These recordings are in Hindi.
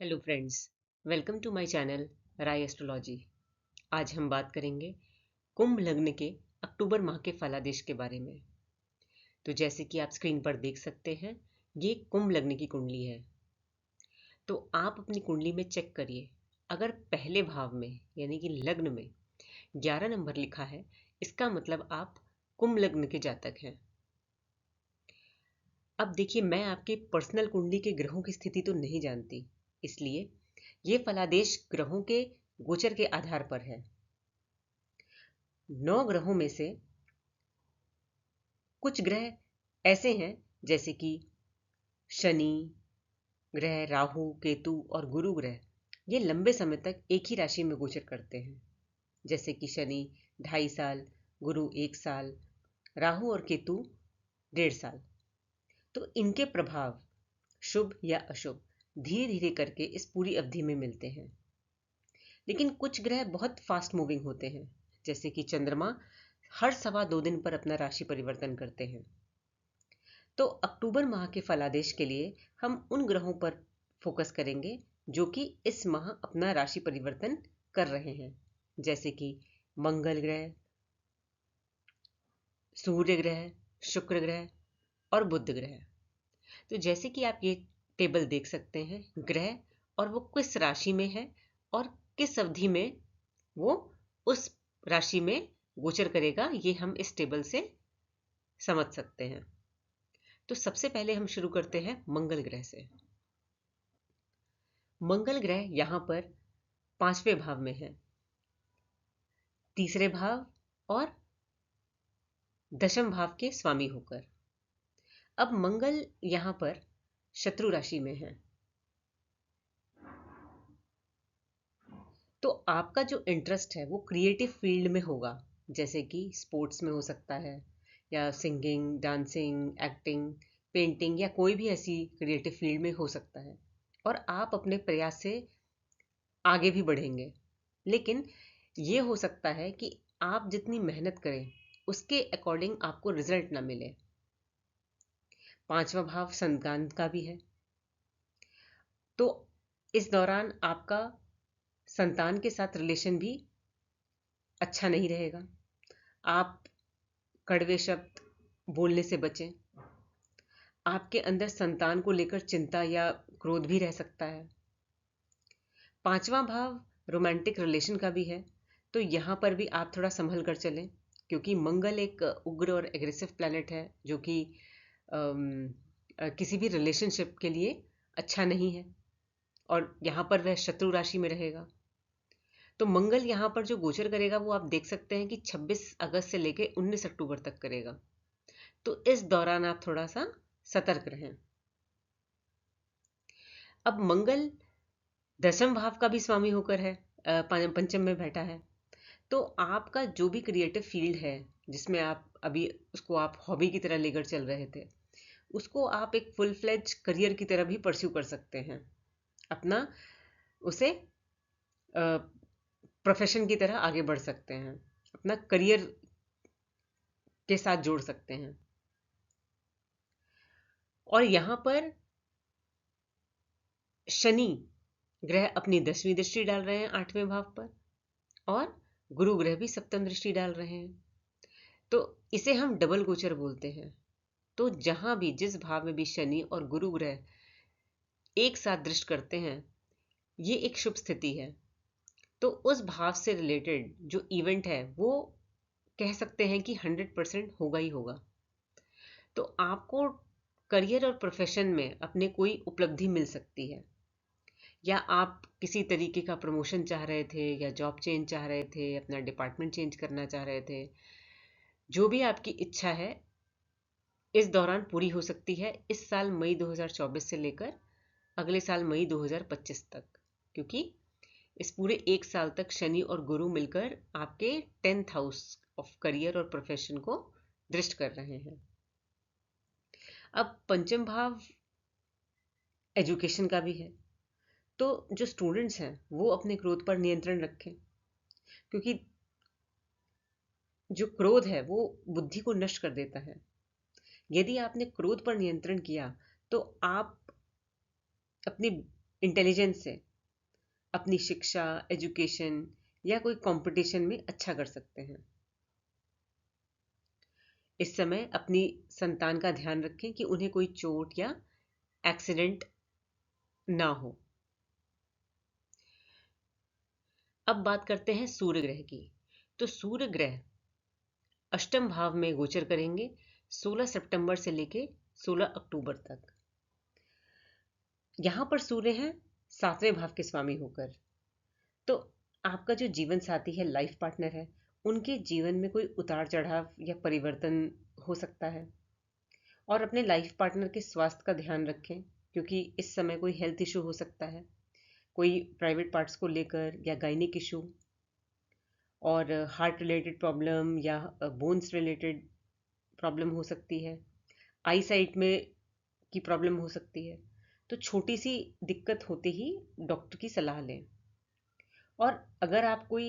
Hello friends, welcome to my channel Rai astrology. आज हम बात करेंगे कुंभ लग्न के अक्टूबर माह के फलादेश के बारे में। तो जैसे कि आप स्क्रीन पर देख सकते हैं, ये कुंभ लग्न की कुंडली है। तो आप अपनी कुंडली में चेक करिए, अगर पहले भाव में यानी कि लग्न में 11 नंबर लिखा है, इसका मतलब आप कुंभ लग्न के जातक हैं। अब देखिए, मैं आपके पर्सनल कुंडली के ग्रहों की स्थिति तो नहीं जानती, इसलिए ये फलादेश ग्रहों के गोचर के आधार पर है। 9 ग्रहों में से कुछ ग्रह ऐसे हैं, जैसे कि शनि ग्रह, राहु, केतु और गुरु ग्रह, ये लंबे समय तक एक ही राशि में गोचर करते हैं। जैसे कि शनि 2.5 साल, गुरु 1 साल, राहु और केतु 1.5 साल। तो इनके प्रभाव शुभ या अशुभ धीरे धीरे करके इस पूरी अवधि में मिलते हैं। लेकिन कुछ ग्रह बहुत फास्ट मूविंग होते हैं, जैसे कि चंद्रमा हर 2.25 दिन पर अपना राशि परिवर्तन करते हैं। तो अक्टूबर माह के फलादेश के लिए हम उन ग्रहों पर फोकस करेंगे जो कि इस माह अपना राशि परिवर्तन कर रहे हैं, जैसे कि मंगल ग्रह, सूर्य ग्रह, शुक्र ग्रह और बुध ग्रह। तो जैसे कि आप ये टेबल देख सकते हैं, ग्रह और वो किस राशि में है और किस अवधि में वो उस राशि में गोचर करेगा, ये हम इस टेबल से समझ सकते हैं। तो सबसे पहले हम शुरू करते हैं मंगल ग्रह से। मंगल ग्रह यहां पर 5वें भाव में है, तीसरे भाव और दशम भाव के स्वामी होकर। अब मंगल यहां पर शत्रु राशि में है, तो आपका जो इंटरेस्ट है वो क्रिएटिव फील्ड में होगा, जैसे कि स्पोर्ट्स में हो सकता है, या सिंगिंग, डांसिंग, एक्टिंग, पेंटिंग, या कोई भी ऐसी क्रिएटिव फील्ड में हो सकता है। और आप अपने प्रयास से आगे भी बढ़ेंगे। लेकिन ये हो सकता है कि आप जितनी मेहनत करें उसके अकॉर्डिंग आपको रिजल्ट ना मिले। 5वां भाव संतान का भी है, तो इस दौरान आपका संतान के साथ रिलेशन भी अच्छा नहीं रहेगा। आप कड़वे शब्द बोलने से बचें। आपके अंदर संतान को लेकर चिंता या क्रोध भी रह सकता है। 5वां भाव रोमांटिक रिलेशन का भी है, तो यहाँ पर भी आप थोड़ा संभल कर चलें, क्योंकि मंगल एक उग्र और एग्रेसिव प्लैनेट है जो कि किसी भी रिलेशनशिप के लिए अच्छा नहीं है, और यहाँ पर वह शत्रु राशि में रहेगा। तो मंगल यहाँ पर जो गोचर करेगा वो आप देख सकते हैं कि 26 अगस्त से लेकर 19 अक्टूबर तक करेगा। तो इस दौरान आप थोड़ा सा सतर्क रहें। अब मंगल दशम भाव का भी स्वामी होकर है, पंचम में बैठा है। तो आपका जो भी क्रिएटिव फील्ड है, जिसमें आप अभी उसको आप हॉबी की तरह लेकर चल रहे थे, उसको आप एक फुल फ्लेज करियर की तरह भी परस्यू कर सकते हैं। अपना उसे प्रोफेशन की तरह आगे बढ़ सकते हैं, अपना करियर के साथ जोड़ सकते हैं। और यहां पर शनि ग्रह अपनी 10वीं दृष्टि डाल रहे हैं 8वें भाव पर, और गुरु ग्रह भी सप्तम दृष्टि डाल रहे हैं। तो इसे हम डबल गोचर बोलते हैं। तो जहां भी जिस भाव में भी शनि और गुरु ग्रह एक साथ दृष्ट करते हैं, ये एक शुभ स्थिति है। तो उस भाव से रिलेटेड जो इवेंट है वो कह सकते हैं कि 100% होगा ही होगा। तो आपको करियर और प्रोफेशन में अपने कोई उपलब्धि मिल सकती है, या आप किसी तरीके का प्रमोशन चाह रहे थे, या जॉब चेंज चाह रहे थे, अपना डिपार्टमेंट चेंज करना चाह रहे थे। जो भी आपकी इच्छा है इस दौरान पूरी हो सकती है, इस साल मई 2024 से लेकर अगले साल मई 2025 तक, क्योंकि इस पूरे एक साल तक शनि और गुरु मिलकर आपके 10th हाउस ऑफ करियर और प्रोफेशन को दृष्ट कर रहे हैं। अब पंचम भाव एजुकेशन का भी है, तो जो स्टूडेंट्स हैं वो अपने क्रोध पर नियंत्रण रखें, क्योंकि जो क्रोध है वो बुद्धि को नष्ट कर देता है। यदि आपने क्रोध पर नियंत्रण किया तो आप अपनी इंटेलिजेंस से अपनी शिक्षा, एजुकेशन या कोई कंपटीशन में अच्छा कर सकते हैं। इस समय अपनी संतान का ध्यान रखें कि उन्हें कोई चोट या एक्सीडेंट ना हो। अब बात करते हैं सूर्य ग्रह की। तो सूर्य ग्रह अष्टम भाव में गोचर करेंगे 16 सितंबर से लेके 16 अक्टूबर तक। यहां पर सूर्य हैं 7वें भाव के स्वामी होकर। तो आपका जो जीवन साथी है, लाइफ पार्टनर है, उनके जीवन में कोई उतार चढ़ाव या परिवर्तन हो सकता है। और अपने लाइफ पार्टनर के स्वास्थ्य का ध्यान रखें, क्योंकि इस समय कोई हेल्थ इशू हो सकता है, कोई प्राइवेट पार्ट्स को लेकर या गायनिक इशू, और हार्ट रिलेटेड प्रॉब्लम या बोन्स रिलेटेड प्रॉब्लम हो सकती है। आई साइट में की प्रॉब्लम हो सकती है। तो छोटी सी दिक्कत होते ही डॉक्टर की सलाह लें। और अगर आप कोई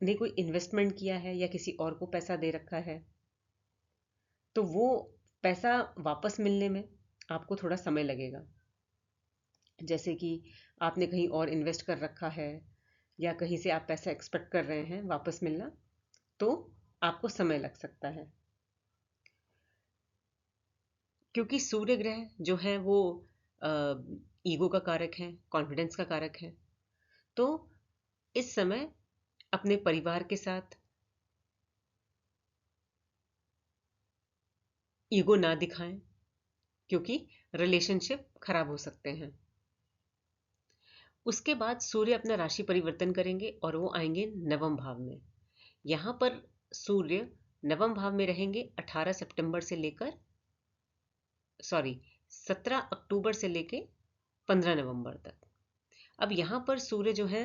इन्वेस्टमेंट किया है या किसी और को पैसा दे रखा है, तो वो पैसा वापस मिलने में आपको थोड़ा समय लगेगा। जैसे कि आपने कहीं और इन्वेस्ट कर रखा है या कहीं से आप पैसा एक्सपेक्ट कर रहे हैं वापस मिलना, तो आपको समय लग सकता है। क्योंकि सूर्य ग्रह जो है वो ईगो का कारक है, कॉन्फिडेंस का कारक है। तो इस समय अपने परिवार के साथ ईगो ना दिखाएं, क्योंकि रिलेशनशिप खराब हो सकते हैं। उसके बाद सूर्य अपना राशि परिवर्तन करेंगे और वो आएंगे नवम भाव में। यहां पर सूर्य नवम भाव में रहेंगे 18 सितंबर से लेकर 17 अक्टूबर से लेके 15 नवंबर तक। अब यहां पर सूर्य जो है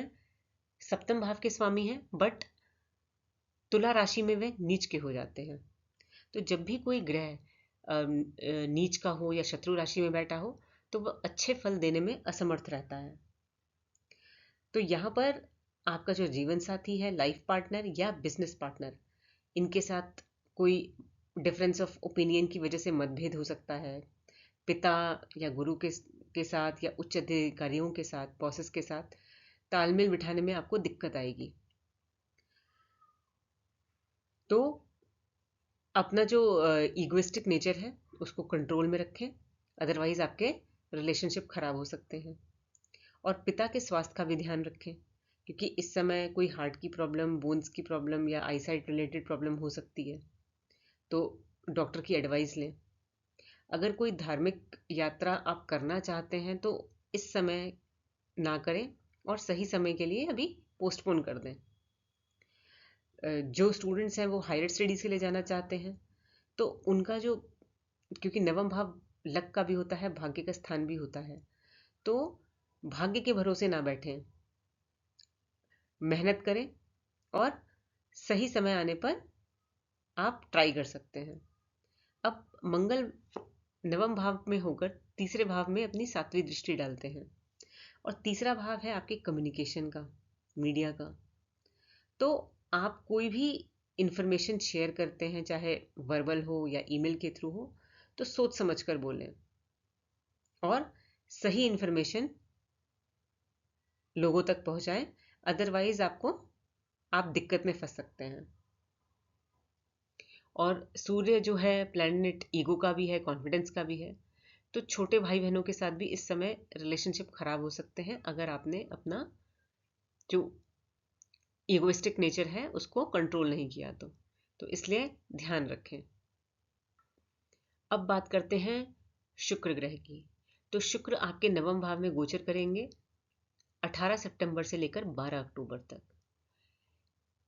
सप्तम भाव के स्वामी हैं, बट तुला राशि में वे नीच के हो जाते हैं। तो जब भी कोई ग्रह नीच का हो या शत्रु राशि में बैठा हो, तो वह अच्छे फल देने में असमर्थ रहता है। तो यहाँ पर आपका जो जीवन साथी है, लाइफ पार्टनर या बिजनेस पार्टनर, इनके साथ कोई डिफरेंस ऑफ ओपिनियन की वजह से मतभेद हो सकता है। पिता या गुरु के साथ या उच्च अधिकारियों के साथ, बॉसेस के साथ तालमेल बिठाने में आपको दिक्कत आएगी। तो अपना जो ईगोइस्टिक नेचर है उसको कंट्रोल में रखें, अदरवाइज आपके रिलेशनशिप खराब हो सकते हैं। और पिता के स्वास्थ्य का भी ध्यान रखें, क्योंकि इस समय कोई हार्ट की प्रॉब्लम, बोन्स की प्रॉब्लम या आईसाइट रिलेटेड प्रॉब्लम हो सकती है। तो डॉक्टर की एडवाइस लें। अगर कोई धार्मिक यात्रा आप करना चाहते हैं तो इस समय ना करें और सही समय के लिए अभी पोस्टपोन कर दें। जो स्टूडेंट्स हैं वो हायर स्टडीज़ के लिए जाना चाहते हैं, तो उनका जो, क्योंकि नवम भाव लक का भी होता है, भाग्य का स्थान भी होता है, तो भाग्य के भरोसे ना बैठें, मेहनत करें और सही समय आने पर आप ट्राई कर सकते हैं। अब मंगल नवम भाव में होकर तीसरे भाव में अपनी 7वीं दृष्टि डालते हैं, और तीसरा भाव है आपके कम्युनिकेशन का, मीडिया का। तो आप कोई भी इंफॉर्मेशन शेयर करते हैं, चाहे वर्बल हो या ईमेल के थ्रू हो, तो सोच समझ कर बोलें और सही इंफॉर्मेशन लोगों तक पहुंचाएं, अदरवाइज आप दिक्कत में फंस सकते हैं। और सूर्य जो है प्लैनेट ईगो का भी है, कॉन्फिडेंस का भी है। तो छोटे भाई बहनों के साथ भी इस समय रिलेशनशिप खराब हो सकते हैं, अगर आपने अपना जो ईगोइस्टिक नेचर है उसको कंट्रोल नहीं किया तो इसलिए ध्यान रखें। अब बात करते हैं शुक्र ग्रह की। तो शुक्र आपके नवम भाव में गोचर करेंगे 18 सितंबर से लेकर 12 अक्टूबर तक।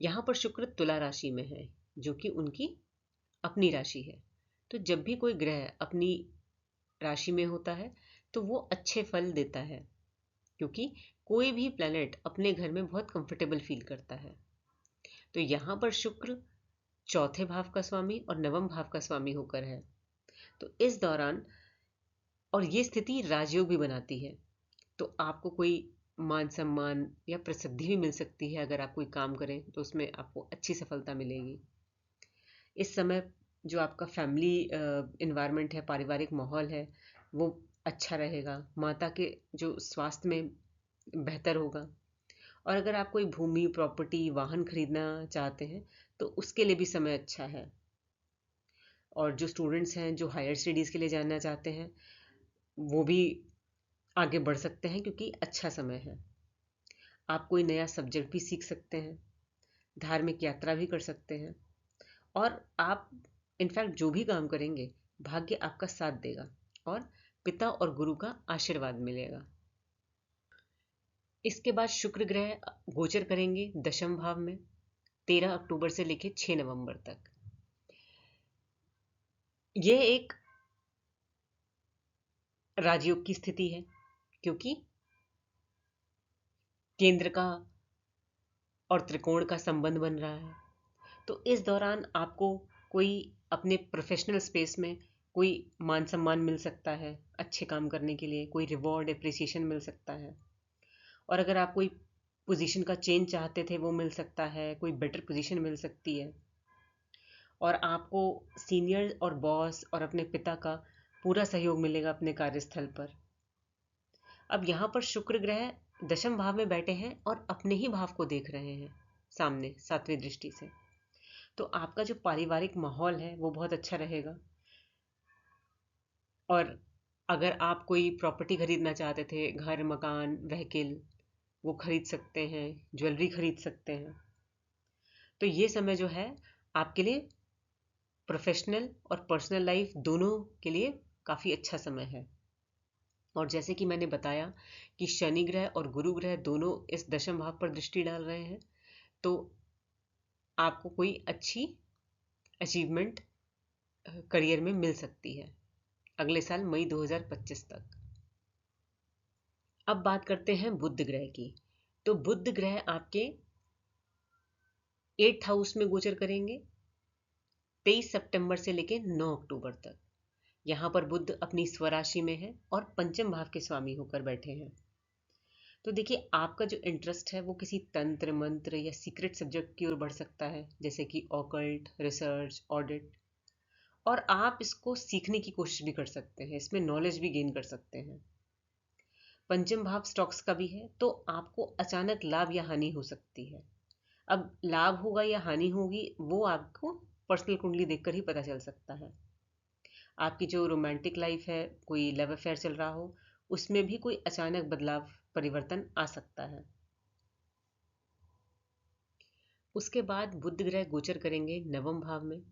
यहां पर शुक्र तुला राशि में है, जो कि उनकी अपनी राशि है। तो जब भी कोई ग्रह अपनी राशि में होता है तो वो अच्छे फल देता है, क्योंकि कोई भी प्लैनेट अपने घर में बहुत कंफर्टेबल फील करता है। तो यहाँ पर शुक्र चौथे भाव का स्वामी और नवम भाव का स्वामी होकर है। तो इस दौरान, और ये स्थिति राजयोग भी बनाती है, तो आपको कोई मान सम्मान या प्रसिद्धि भी मिल सकती है। अगर आप कोई काम करें तो उसमें आपको अच्छी सफलता मिलेगी। इस समय जो आपका फैमिली इन्वायरमेंट है, पारिवारिक माहौल है, वो अच्छा रहेगा, माता के जो स्वास्थ्य में बेहतर होगा। और अगर आप कोई भूमि, प्रॉपर्टी, वाहन खरीदना चाहते हैं तो उसके लिए भी समय अच्छा है। और जो स्टूडेंट्स हैं जो हायर स्टडीज़ के लिए जाना चाहते हैं वो भी आगे बढ़ सकते हैं क्योंकि अच्छा समय है। आप कोई नया सब्जेक्ट भी सीख सकते हैं, धार्मिक यात्रा भी कर सकते हैं, और आप इनफैक्ट जो भी काम करेंगे भाग्य आपका साथ देगा और पिता और गुरु का आशीर्वाद मिलेगा। इसके बाद शुक्र ग्रह गोचर करेंगे दशम भाव में 13 अक्टूबर से लेकर 6 नवंबर तक। यह एक राजयोग की स्थिति है क्योंकि केंद्र का और त्रिकोण का संबंध बन रहा है। तो इस दौरान आपको कोई अपने प्रोफेशनल स्पेस में कोई मान सम्मान मिल सकता है, अच्छे काम करने के लिए कोई रिवॉर्ड एप्रिसिएशन मिल सकता है। और अगर आप कोई पोजीशन का चेंज चाहते थे वो मिल सकता है, कोई बेटर पोजीशन मिल सकती है। और आपको सीनियर और बॉस और अपने पिता का पूरा सहयोग मिलेगा अपने कार्यस्थल पर। अब यहाँ पर शुक्र ग्रह दशम भाव में बैठे हैं और अपने ही भाव को देख रहे हैं सामने 7वीं दृष्टि से। तो आपका जो पारिवारिक माहौल है वो बहुत अच्छा रहेगा। और अगर आप कोई प्रॉपर्टी खरीदना चाहते थे, घर, मकान, व्हीकल, वो खरीद सकते हैं, ज्वेलरी खरीद सकते हैं। तो ये समय जो है आपके लिए प्रोफेशनल और पर्सनल लाइफ दोनों के लिए काफ़ी अच्छा समय है। और जैसे कि मैंने बताया कि शनि ग्रह और गुरु ग्रह दोनों इस दशम भाव पर दृष्टि डाल रहे हैं, तो आपको कोई अच्छी अचीवमेंट करियर में मिल सकती है अगले साल मई 2025 तक। अब बात करते हैं बुध ग्रह की। तो बुध ग्रह आपके 8th हाउस में गोचर करेंगे 23 सितंबर से लेकर 9 अक्टूबर तक। यहाँ पर बुध अपनी स्वराशि में है और पंचम भाव के स्वामी होकर बैठे हैं। तो देखिए, आपका जो इंटरेस्ट है वो किसी तंत्र मंत्र या सीक्रेट सब्जेक्ट की ओर बढ़ सकता है, जैसे कि ऑकल्ट, रिसर्च, ऑडिट। और आप इसको सीखने की कोशिश भी कर सकते हैं, इसमें नॉलेज भी गेन कर सकते हैं। पंचम भाव स्टॉक्स का भी है, तो आपको अचानक लाभ या हानि हो सकती है। अब लाभ होगा या हानि होगी वो आपको पर्सनल कुंडली देखकर ही पता चल सकता है। आपकी जो रोमांटिक लाइफ है, कोई लव अफेयर चल रहा हो, उसमें भी कोई अचानक बदलाव, परिवर्तन आ सकता है। उसके बाद बुध ग्रह गोचर करेंगे नवम भाव में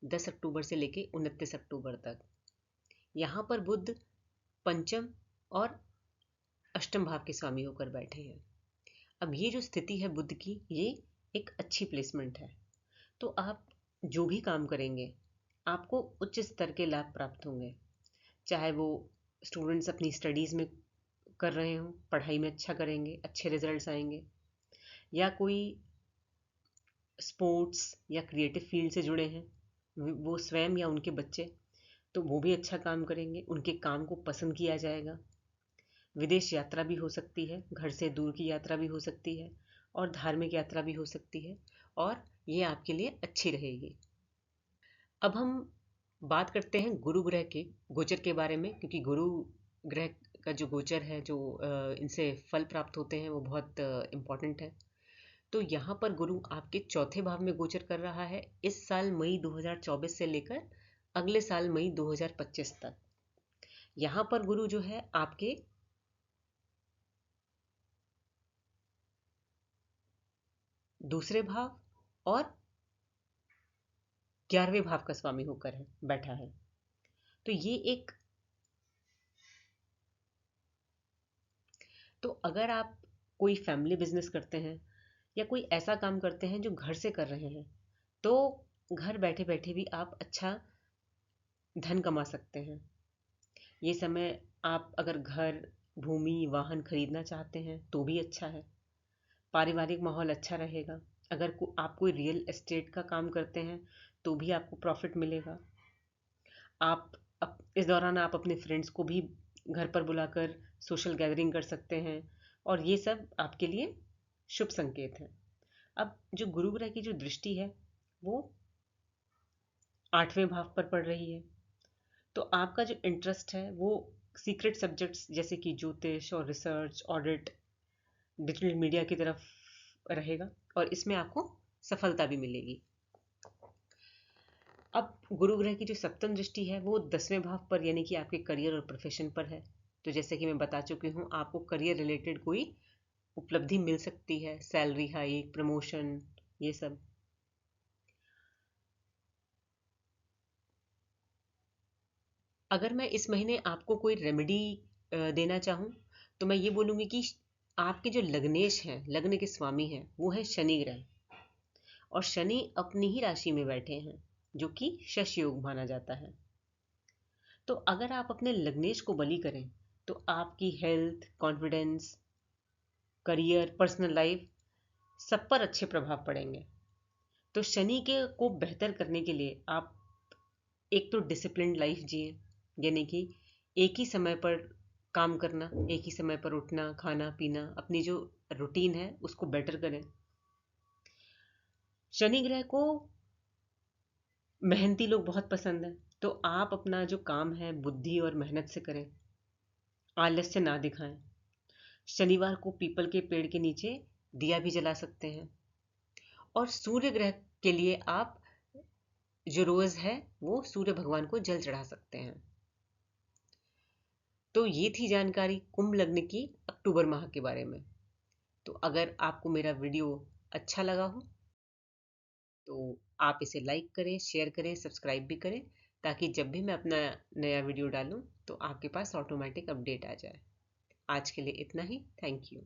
10 अक्टूबर से लेके 29 अक्टूबर तक। यहाँ पर बुध पंचम और अष्टम भाव के स्वामी होकर बैठे हैं। अब ये जो स्थिति है बुध की, ये एक अच्छी प्लेसमेंट है। तो आप जो भी काम करेंगे आपको उच्च स्तर के लाभ प्राप्त होंगे। चाहे वो स्टूडेंट्स अपनी स्टडीज़ में कर रहे हों, पढ़ाई में अच्छा करेंगे, अच्छे रिजल्ट्स आएंगे, या कोई स्पोर्ट्स या क्रिएटिव फील्ड से जुड़े हैं वो स्वयं या उनके बच्चे, तो वो भी अच्छा काम करेंगे, उनके काम को पसंद किया जाएगा। विदेश यात्रा भी हो सकती है, घर से दूर की यात्रा भी हो सकती है, और धार्मिक यात्रा भी हो सकती है, और ये आपके लिए अच्छी रहेगी। अब हम बात करते हैं गुरु ग्रह के गोचर के बारे में, क्योंकि गुरु ग्रह का जो गोचर है, जो इनसे फल प्राप्त होते हैं, वो बहुत इम्पॉर्टेंट है। तो यहाँ पर गुरु आपके चौथे भाव में गोचर कर रहा है इस साल मई 2024 से लेकर अगले साल मई 2025 तक। यहाँ पर गुरु जो है आपके दूसरे भाव और 11वें भाव का स्वामी होकर है बैठा है। तो ये एक, तो अगर आप कोई फैमिली बिजनेस करते हैं या कोई ऐसा काम करते हैं जो घर से कर रहे हैं, तो घर बैठे बैठे भी आप अच्छा धन कमा सकते हैं। ये समय आप अगर घर, भूमि, वाहन खरीदना चाहते हैं तो भी अच्छा है। पारिवारिक माहौल अच्छा रहेगा। अगर आप कोई रियल एस्टेट का काम करते हैं तो भी आपको प्रॉफिट मिलेगा। इस दौरान आप अपने फ्रेंड्स को भी घर पर बुलाकर सोशल गैदरिंग कर सकते हैं, और ये सब आपके लिए शुभ संकेत है। अब जो गुरु ग्रह की जो दृष्टि है वो 8वें भाव पर पड़ रही है, तो आपका जो इंटरेस्ट है वो सीक्रेट सब्जेक्ट्स जैसे कि ज्योतिष और रिसर्च, ऑडिट, डिजिटल मीडिया की तरफ रहेगा और इसमें आपको सफलता भी मिलेगी। अब गुरु ग्रह की जो सप्तम दृष्टि है वो 10वें भाव पर यानी कि आपके करियर और प्रोफेशन पर है। तो जैसे कि मैं बता चुकी हूँ, आपको करियर रिलेटेड कोई उपलब्धि मिल सकती है, सैलरी हाइक, प्रमोशन, ये सब। अगर मैं इस महीने आपको कोई रेमेडी देना चाहूँ तो मैं ये बोलूँगी कि आपके जो लग्नेश हैं, लग्न के स्वामी हैं, वो है शनि ग्रह, और शनि अपनी ही राशि में बैठे हैं जो कि शश योग माना जाता है। तो अगर आप अपने लग्नेश को बलि करें तो आपकी health, confidence, career, personal life सब पर अच्छे प्रभाव पड़ेंगे। तो शनि के को बेहतर करने के लिए आप एक तो डिसिप्लिन्ड लाइफ जिए, यानी कि एक ही समय पर काम करना, एक ही समय पर उठना, खाना पीना, अपनी जो रूटीन है उसको बेटर करें। शनि ग्रह को मेहनती लोग बहुत पसंद है, तो आप अपना जो काम है बुद्धि और मेहनत से करें, आलस्य ना दिखाएं। शनिवार को पीपल के पेड़ के नीचे दिया भी जला सकते हैं। और सूर्य ग्रह के लिए आप जो रोज है वो सूर्य भगवान को जल चढ़ा सकते हैं। तो ये थी जानकारी कुंभ लग्न की अक्टूबर माह के बारे में। तो अगर आपको मेरा वीडियो अच्छा लगा हो तो आप इसे लाइक करें, शेयर करें, सब्सक्राइब भी करें, ताकि जब भी मैं अपना नया वीडियो डालूं तो आपके पास ऑटोमेटिक अपडेट आ जाए। आज के लिए इतना ही। Thank you.